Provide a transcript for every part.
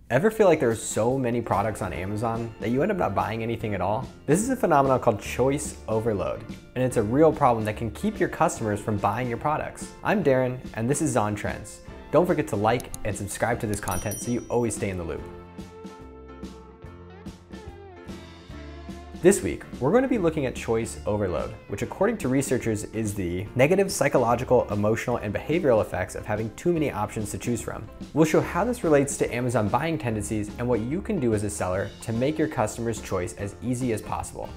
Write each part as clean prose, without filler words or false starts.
Ever feel like there's so many products on Amazon that you end up not buying anything at all? This is a phenomenon called choice overload, and it's a real problem that can keep your customers from buying your products. I'm Darren, and this is Zon Trends. Don't forget to like and subscribe to this content so you always stay in the loop. This week, we're going to be looking at choice overload, which according to researchers is the negative psychological, emotional, and behavioral effects of having too many options to choose from. We'll show how this relates to Amazon buying tendencies and what you can do as a seller to make your customer's choice as easy as possible.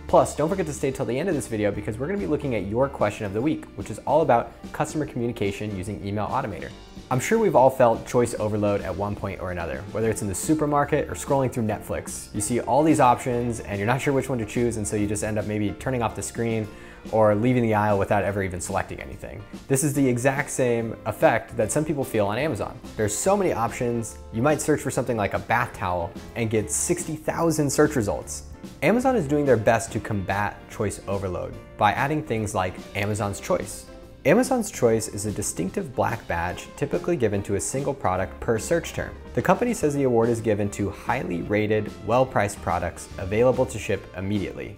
Plus, don't forget to stay till the end of this video because we're going to be looking at your question of the week, which is all about customer communication using Email Automator. I'm sure we've all felt choice overload at one point or another, whether it's in the supermarket or scrolling through Netflix. You see all these options and you're not sure which one to choose, and so you just end up maybe turning off the screen or leaving the aisle without ever even selecting anything. This is the exact same effect that some people feel on Amazon. There's so many options. You might search for something like a bath towel and get 60,000 search results. Amazon is doing their best to combat choice overload by adding things like Amazon's Choice. Amazon's Choice is a distinctive black badge typically given to a single product per search term. The company says the award is given to highly rated, well-priced products available to ship immediately.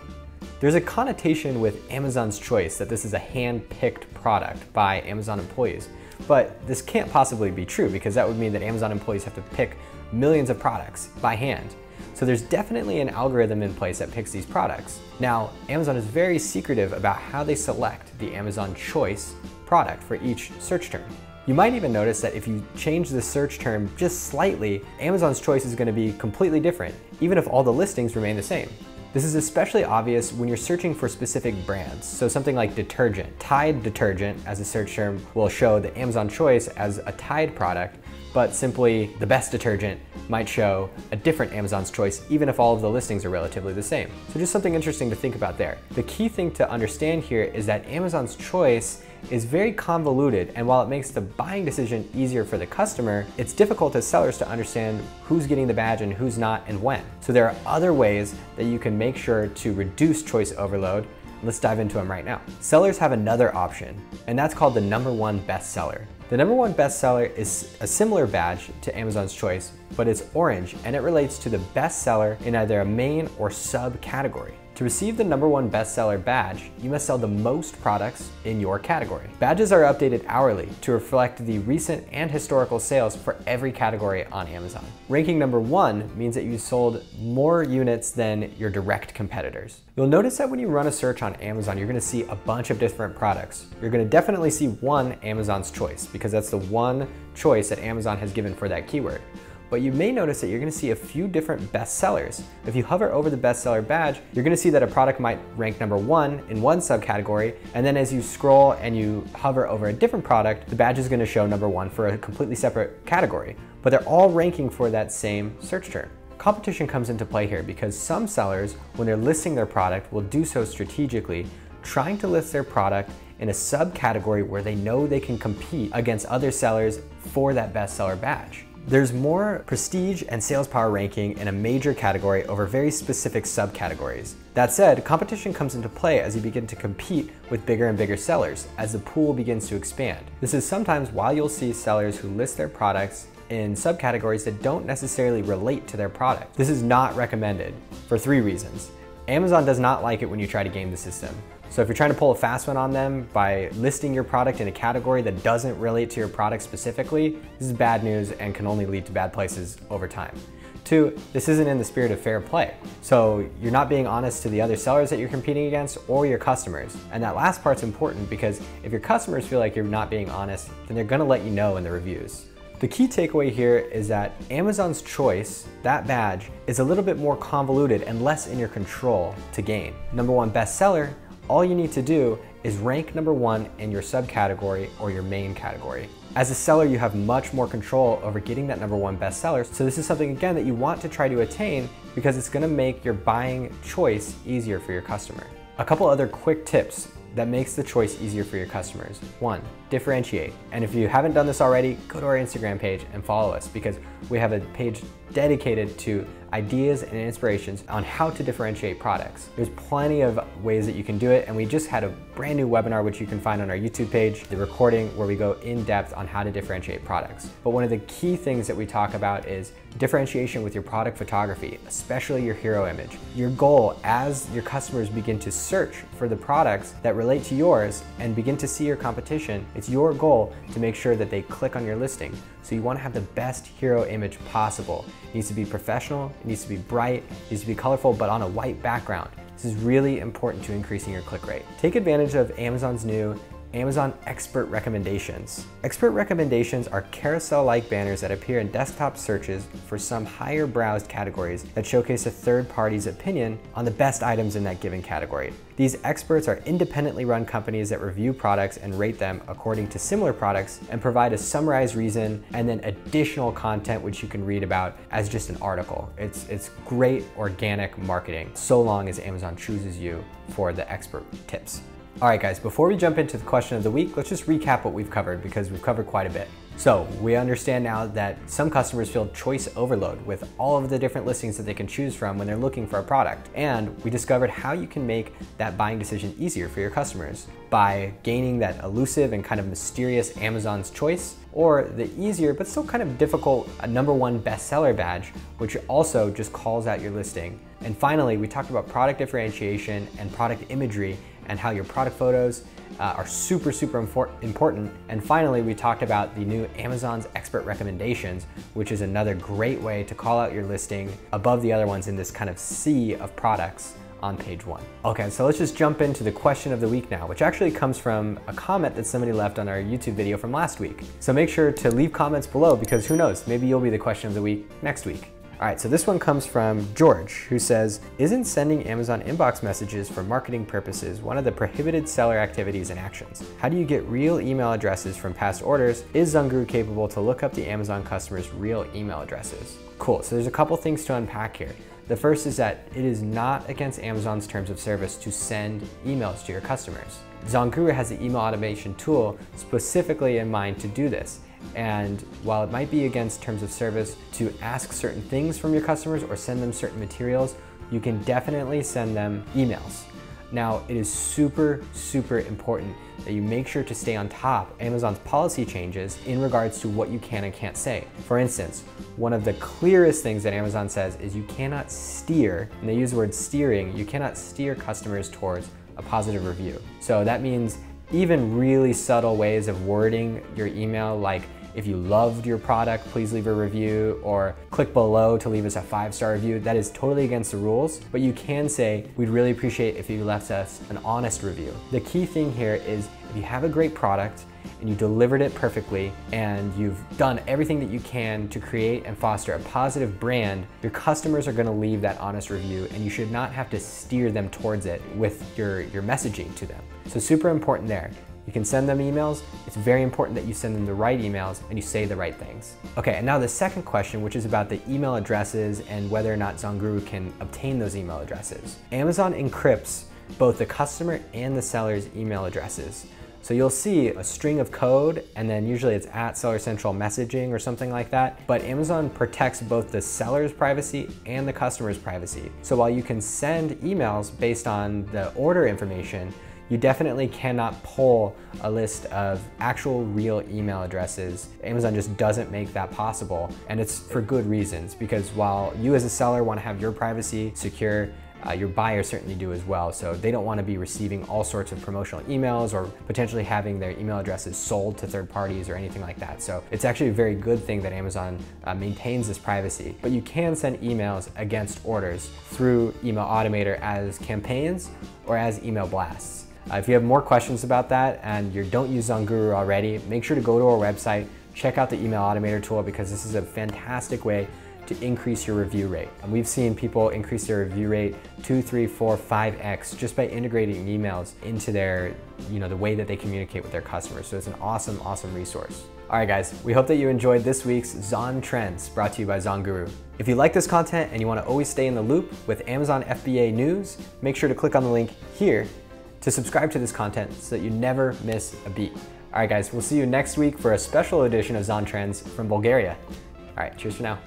There's a connotation with Amazon's Choice that this is a hand-picked product by Amazon employees, but this can't possibly be true because that would mean that Amazon employees have to pick millions of products by hand. So there's definitely an algorithm in place that picks these products. Now, Amazon is very secretive about how they select the Amazon Choice product for each search term. You might even notice that if you change the search term just slightly, Amazon's Choice is going to be completely different, even if all the listings remain the same. This is especially obvious when you're searching for specific brands. So something like detergent. Tide detergent as a search term will show the Amazon Choice as a Tide product, but simply the best detergent might show a different Amazon's Choice even if all of the listings are relatively the same. So just something interesting to think about there. The key thing to understand here is that Amazon's Choice is very convoluted, and while it makes the buying decision easier for the customer, it's difficult as sellers to understand who's getting the badge and who's not and when. So there are other ways that you can make sure to reduce choice overload. Let's dive into them right now. Sellers have another option, and that's called the #1 bestseller. The #1 bestseller is a similar badge to Amazon's Choice, but it's orange and it relates to the bestseller in either a main or subcategory. To receive the #1 bestseller badge, you must sell the most products in your category. Badges are updated hourly to reflect the recent and historical sales for every category on Amazon. Ranking #1 means that you sold more units than your direct competitors. You'll notice that when you run a search on Amazon, you're going to see a bunch of different products. You're going to definitely see one Amazon's Choice because that's the one choice that Amazon has given for that keyword. But you may notice that you're going to see a few different bestsellers. If you hover over the bestseller badge, you're going to see that a product might rank #1 in one subcategory, and then as you scroll and you hover over a different product, the badge is going to show #1 for a completely separate category. But they're all ranking for that same search term. Competition comes into play here because some sellers, when they're listing their product, will do so strategically, trying to list their product in a subcategory where they know they can compete against other sellers for that bestseller badge. There's more prestige and sales power ranking in a major category over very specific subcategories. That said, competition comes into play as you begin to compete with bigger and bigger sellers as the pool begins to expand. This is sometimes why you'll see sellers who list their products in subcategories that don't necessarily relate to their product. This is not recommended for 3 reasons. Amazon does not like it when you try to game the system. So if you're trying to pull a fast one on them by listing your product in a category that doesn't relate to your product specifically, this is bad news and can only lead to bad places over time. 2, this isn't in the spirit of fair play. So you're not being honest to the other sellers that you're competing against or your customers. And that last part's important because if your customers feel like you're not being honest, then they're gonna let you know in the reviews. The key takeaway here is that Amazon's Choice, that badge, is a little bit more convoluted and less in your control to gain. #1 bestseller, all you need to do is rank #1 in your subcategory or your main category. As a seller, you have much more control over getting that #1 bestseller, so this is something, again, that you want to try to attain because it's gonna make your buying choice easier for your customer. A couple other quick tips that makes the choice easier for your customers. 1, differentiate. And if you haven't done this already, go to our Instagram page and follow us, because we have a page dedicated to ideas and inspirations on how to differentiate products. There's plenty of ways that you can do it, and we just had a brand new webinar which you can find on our YouTube page, the recording where we go in depth on how to differentiate products. But one of the key things that we talk about is differentiation with your product photography, especially your hero image. Your goal as your customers begin to search for the products that relate to yours and begin to see your competition, it's your goal to make sure that they click on your listing. So you want to have the best hero image possible. It needs to be professional, it needs to be bright, it needs to be colorful, but on a white background. This is really important to increasing your click rate. Take advantage of Amazon's new Amazon Expert Recommendations. Expert Recommendations are carousel-like banners that appear in desktop searches for some higher browsed categories that showcase a third party's opinion on the best items in that given category. These experts are independently run companies that review products and rate them according to similar products and provide a summarized reason and then additional content which you can read about as just an article. It's great organic marketing, so long as Amazon chooses you for the expert tips. All right, guys, before we jump into the question of the week, let's just recap what we've covered, because we've covered quite a bit. So we understand now that some customers feel choice overload with all of the different listings that they can choose from when they're looking for a product. And we discovered how you can make that buying decision easier for your customers by gaining that elusive and kind of mysterious Amazon's choice, or the easier but still kind of difficult #1 bestseller badge, which also just calls out your listing. And finally, we talked about product differentiation and product imagery and how your product photos are super important. And finally, we talked about the new Amazon's Expert Recommendations, which is another great way to call out your listing above the other ones in this kind of sea of products on page 1. Okay, so let's just jump into the question of the week now, which actually comes from a comment that somebody left on our YouTube video from last week. So make sure to leave comments below, because who knows, maybe you'll be the question of the week next week. All right, so this one comes from George, who says, isn't sending Amazon inbox messages for marketing purposes one of the prohibited seller activities and actions? How do you get real email addresses from past orders? Is ZonGuru capable to look up the Amazon customers' real email addresses? Cool, so there's a couple things to unpack here. The first is that it is not against Amazon's terms of service to send emails to your customers. ZonGuru has the email automation tool specifically in mind to do this. And while it might be against terms of service to ask certain things from your customers or send them certain materials, you can definitely send them emails. Now, it is super important that you make sure to stay on top of Amazon's policy changes in regards to what you can and can't say. For instance, one of the clearest things that Amazon says is you cannot steer, and they use the word steering, you cannot steer customers towards a positive review. So that means even really subtle ways of wording your email, like if you loved your product, please leave a review, or click below to leave us a 5-star review. That is totally against the rules, but you can say, we'd really appreciate if you left us an honest review. The key thing here is if you have a great product and you delivered it perfectly and you've done everything that you can to create and foster a positive brand, your customers are gonna leave that honest review, and you should not have to steer them towards it with your messaging to them. So super important there. You can send them emails. It's very important that you send them the right emails and you say the right things. Okay, and now the second question, which is about the email addresses and whether or not ZonGuru can obtain those email addresses. Amazon encrypts both the customer and the seller's email addresses. So you'll see a string of code, and then usually it's at Seller Central messaging or something like that. But Amazon protects both the seller's privacy and the customer's privacy. So while you can send emails based on the order information, you definitely cannot pull a list of actual real email addresses. Amazon just doesn't make that possible, and it's for good reasons, because while you as a seller want to have your privacy secure, your buyers certainly do as well. So they don't want to be receiving all sorts of promotional emails or potentially having their email addresses sold to third parties or anything like that. So it's actually a very good thing that Amazon maintains this privacy. But you can send emails against orders through Email Automator as campaigns or as email blasts. If you have more questions about that and you don't use ZonGuru already, make sure to go to our website, check out the Email Automator tool, because this is a fantastic way to increase your review rate. And we've seen people increase their review rate 2, 3, 4, 5x just by integrating emails into their, the way that they communicate with their customers. So it's an awesome resource. All right, guys, we hope that you enjoyed this week's Zon Trends brought to you by ZonGuru. If you like this content and you want to always stay in the loop with Amazon FBA news, make sure to click on the link here to subscribe to this content so that you never miss a beat. All right, guys, we'll see you next week for a special edition of Zon Trends from Bulgaria. All right, cheers for now.